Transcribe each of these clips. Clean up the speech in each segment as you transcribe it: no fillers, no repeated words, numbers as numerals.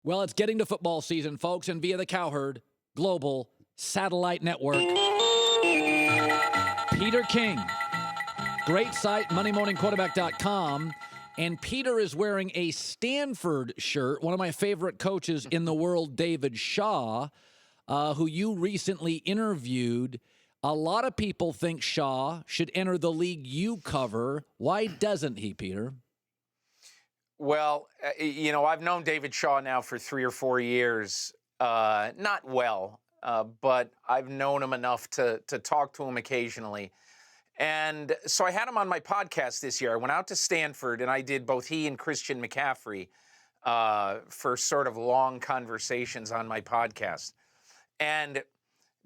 Well, it's getting to football season, folks, and via the Cowherd Global Satellite Network, Peter King, great site, MondayMorningQuarterback.com, and Peter is wearing a Stanford shirt, one of my favorite coaches in the world, David Shaw, who you recently interviewed. A lot of people think Shaw should enter the league you cover. Why doesn't he, Peter? Well, I've known David Shaw now for 3 or 4 years. Not well, but I've known him enough to talk to him occasionally. And so I had him on my podcast this year. I went out to Stanford, and I did both he and Christian McCaffrey for sort of long conversations on my podcast. And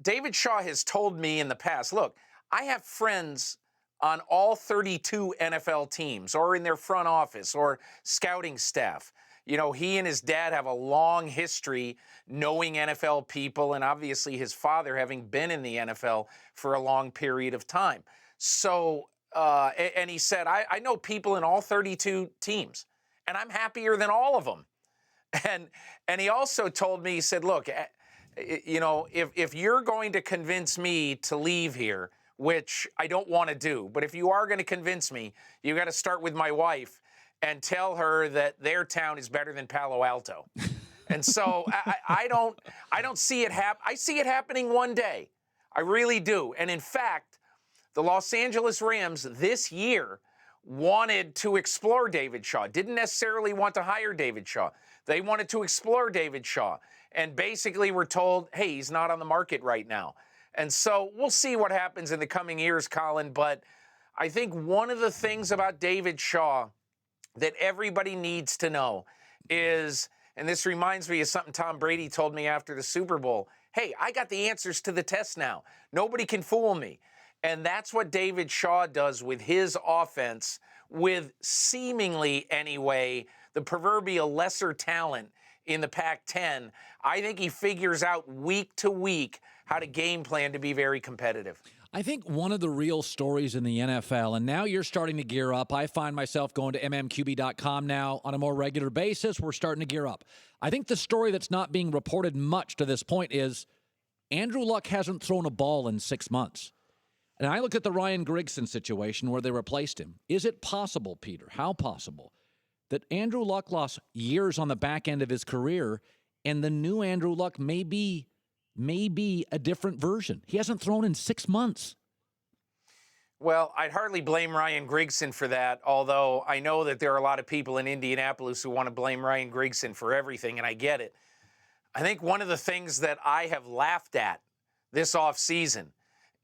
David Shaw has told me in the past, look, I have friends on all 32 NFL teams or in their front office or scouting staff. You know, he and his dad have a long history knowing NFL people, and obviously his father having been in the NFL for a long period of time. So, and he said, I know people in all 32 teams, and I'm happier than all of them. And he also told me, he said, look, if you're going to convince me to leave here, which I don't want to do, but if you are going to convince me, you got to start with my wife and tell her that their town is better than Palo Alto. And so I don't see it happen. I see it happening one day. I really do. And in fact, the Los Angeles Rams this year wanted to explore David Shaw, didn't necessarily want to hire David Shaw. They wanted to explore David Shaw and basically were told, hey, he's not on the market right now. And so we'll see what happens in the coming years, Colin. But I think one of the things about David Shaw that everybody needs to know is, and this reminds me of something Tom Brady told me after the Super Bowl, hey, I got the answers to the test now. Nobody can fool me. And that's what David Shaw does with his offense, with seemingly, anyway, the proverbial lesser talent in the Pac-10. I think he figures out week to week how to game plan to be very competitive. I think one of the real stories in the NFL, and now you're starting to gear up. I find myself going to mmqb.com now on a more regular basis. We're starting to gear up. I think the story that's not being reported much to this point is Andrew Luck hasn't thrown a ball in 6 months. And I look at the Ryan Grigson situation where they replaced him. Is it possible, Peter, how possible, that Andrew Luck lost years on the back end of his career and the new Andrew Luck may be a different version? He hasn't thrown in 6 months. Well, I'd hardly blame Ryan Grigson for that, although I know that there are a lot of people in Indianapolis who want to blame Ryan Grigson for everything, and I get it. I think one of the things that I have laughed at this offseason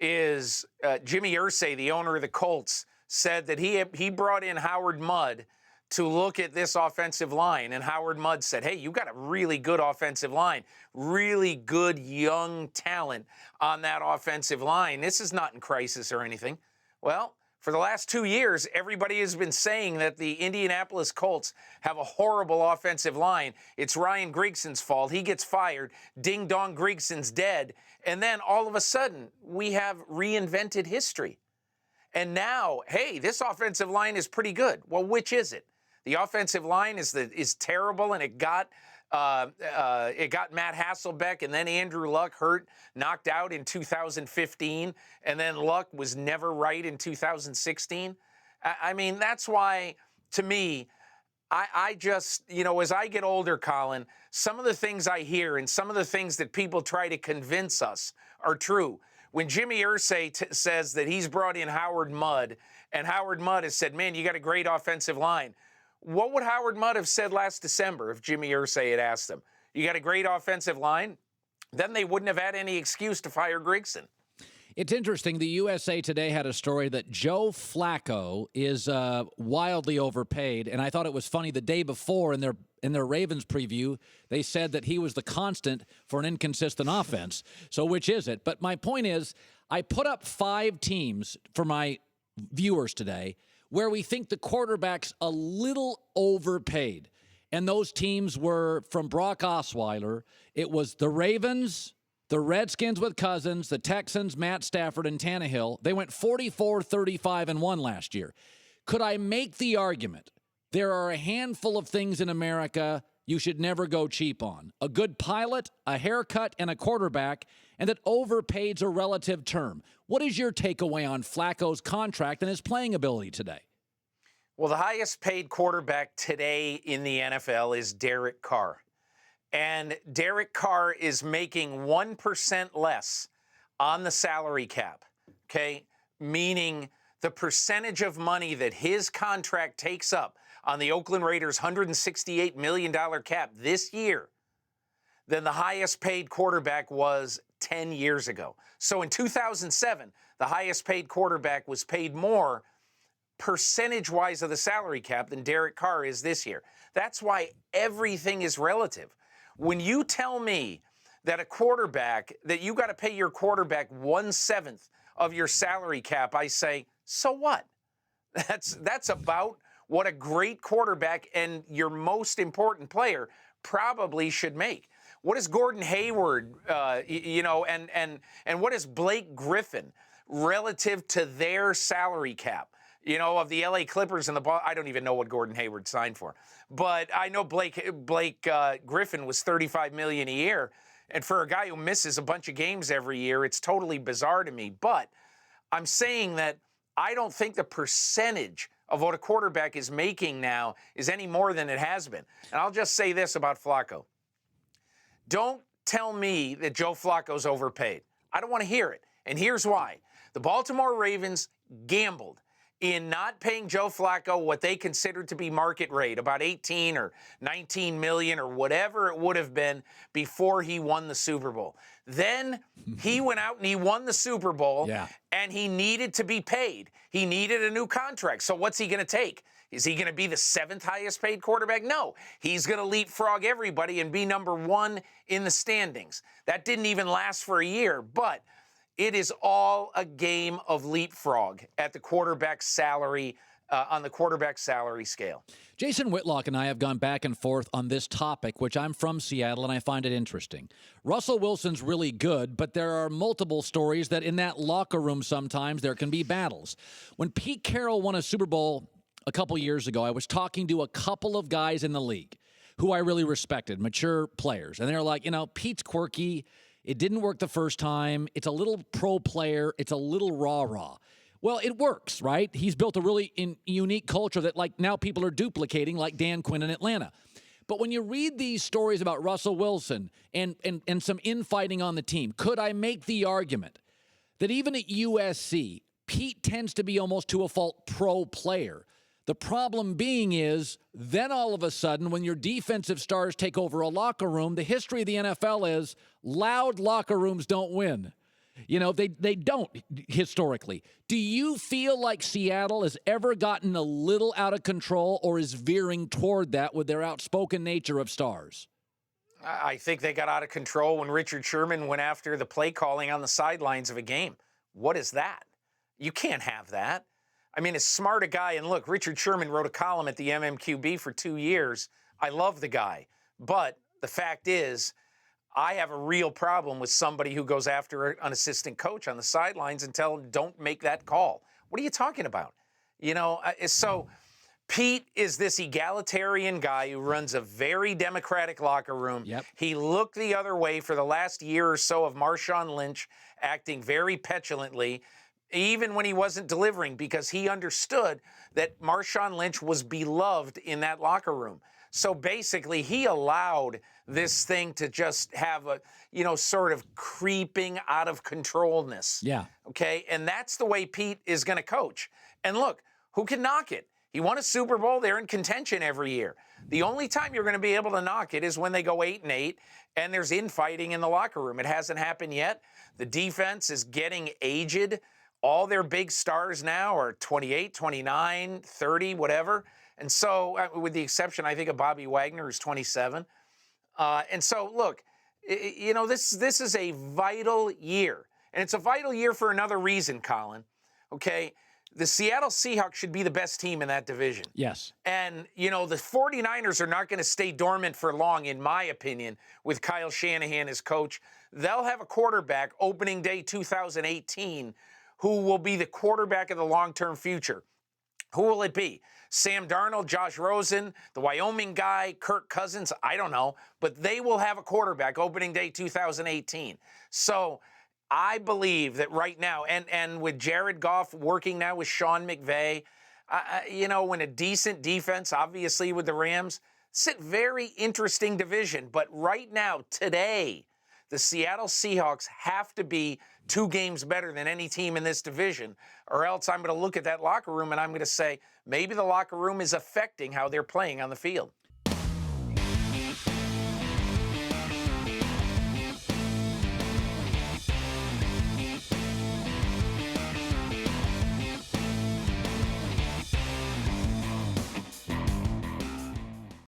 is Jimmy Irsay, the owner of the Colts, said that he brought in Howard Mudd to look at this offensive line. And Howard Mudd said, hey, you got a really good offensive line, really good young talent on that offensive line. This is not in crisis or anything. Well, for the last 2 years, everybody has been saying that the Indianapolis Colts have a horrible offensive line. It's Ryan Grigson's fault. He gets fired. Ding dong, Grigson's dead. And then all of a sudden, we have reinvented history. And now, hey, this offensive line is pretty good. Well, which is it? The offensive line is terrible, and it got Matt Hasselbeck, and then Andrew Luck knocked out in 2015, and then Luck was never right in 2016. I mean, that's why, to me, I just, as I get older, Colin, some of the things I hear and some of the things that people try to convince us are true. When Jimmy Irsay says that he's brought in Howard Mudd, and Howard Mudd has said, man, you got a great offensive line. What would Howard Mudd have said last December if Jimmy Irsay had asked him? You got a great offensive line? Then they wouldn't have had any excuse to fire Grigson. It's interesting. The USA Today had a story that Joe Flacco is wildly overpaid, and I thought it was funny. The day before in their Ravens preview, they said that he was the constant for an inconsistent offense. So which is it? But my point is, I put up 5 teams for my viewers today where we think the quarterback's a little overpaid. And those teams were from Brock Osweiler. It was the Ravens, the Redskins with Cousins, the Texans, Matt Stafford, and Tannehill. They went 44, 35, and 1 last year. Could I make the argument there are a handful of things in America you should never go cheap on. A good pilot, a haircut, and a quarterback, and that overpaid's a relative term. What is your takeaway on Flacco's contract and his playing ability today? Well, the highest paid quarterback today in the NFL is Derek Carr. And Derek Carr is making 1% less on the salary cap, okay? Meaning the percentage of money that his contract takes up on the Oakland Raiders' $168 million cap this year than the highest paid quarterback was 10 years ago. So in 2007, the highest paid quarterback was paid more percentage-wise of the salary cap than Derek Carr is this year. That's why everything is relative. When you tell me that a quarterback, that you got to pay your quarterback 1/7 of your salary cap, I say, so what? That's about what a great quarterback and your most important player probably should make. What is Gordon Hayward, and what is Blake Griffin relative to their salary cap? Of the LA Clippers and the ball, I don't even know what Gordon Hayward signed for. But I know Blake Griffin was $35 million a year. And for a guy who misses a bunch of games every year, it's totally bizarre to me. But I'm saying that I don't think the percentage of what a quarterback is making now is any more than it has been. And I'll just say this about Flacco. Don't tell me that Joe Flacco's overpaid. I don't want to hear it. And here's why. The Baltimore Ravens gambled in not paying Joe Flacco what they considered to be market rate, about 18 or 19 million or whatever it would have been before he won the Super Bowl. Then he went out and he won the Super Bowl, and he needed to be paid. He needed a new contract. So what's he going to take? Is he going to be the 7th highest paid quarterback? No. He's going to leapfrog everybody and be number 1 in the standings. That didn't even last for a year, but it is all a game of leapfrog at the quarterback salary, on the quarterback salary scale. Jason Whitlock and I have gone back and forth on this topic, which I'm from Seattle, and I find it interesting. Russell Wilson's really good, but there are multiple stories that in that locker room sometimes there can be battles. When Pete Carroll won a Super Bowl a couple years ago, I was talking to a couple of guys in the league who I really respected, mature players, and they're like, Pete's quirky. It didn't work the first time. It's a little pro player. It's a little rah-rah. Well, it works, right? He's built a really unique culture that, now people are duplicating, like Dan Quinn in Atlanta. But when you read these stories about Russell Wilson and some infighting on the team, could I make the argument that even at USC, Pete tends to be almost to a fault pro player? The problem being is then all of a sudden when your defensive stars take over a locker room, the history of the NFL is loud locker rooms don't win. They don't historically. Do you feel like Seattle has ever gotten a little out of control or is veering toward that with their outspoken nature of stars? I think they got out of control when Richard Sherman went after the play calling on the sidelines of a game. What is that? You can't have that. I mean, as smart a guy, and look, Richard Sherman wrote a column at the MMQB for 2 years. I love the guy. But the fact is, I have a real problem with somebody who goes after an assistant coach on the sidelines and tell him, don't make that call. What are you talking about? So Pete is this egalitarian guy who runs a very democratic locker room. Yep. He looked the other way for the last year or so of Marshawn Lynch acting very petulantly, even when he wasn't delivering, because he understood that Marshawn Lynch was beloved in that locker room. So basically, he allowed this thing to just have a, sort of creeping out of controlness. Yeah. Okay. And that's the way Pete is going to coach. And look, who can knock it? He won a Super Bowl. They're in contention every year. The only time you're going to be able to knock it is when they go 8-8 and there's infighting in the locker room. It hasn't happened yet. The defense is getting aged. All their big stars now are 28, 29, 30, whatever. And so, with the exception, I think, of Bobby Wagner, who's 27. And so, look, this is a vital year. And it's a vital year for another reason, Colin. Okay? The Seattle Seahawks should be the best team in that division. Yes. And, the 49ers are not going to stay dormant for long, in my opinion, with Kyle Shanahan as coach. They'll have a quarterback opening day 2018 who will be the quarterback of the long-term future. Who will it be? Sam Darnold, Josh Rosen, the Wyoming guy, Kirk Cousins? I don't know. But they will have a quarterback opening day 2018. So I believe that right now, and with Jared Goff working now with Sean McVay, when a decent defense, obviously with the Rams, it's a very interesting division. But right now, today, the Seattle Seahawks have to be 2 games better than any team in this division, or else I'm going to look at that locker room and I'm going to say maybe the locker room is affecting how they're playing on the field.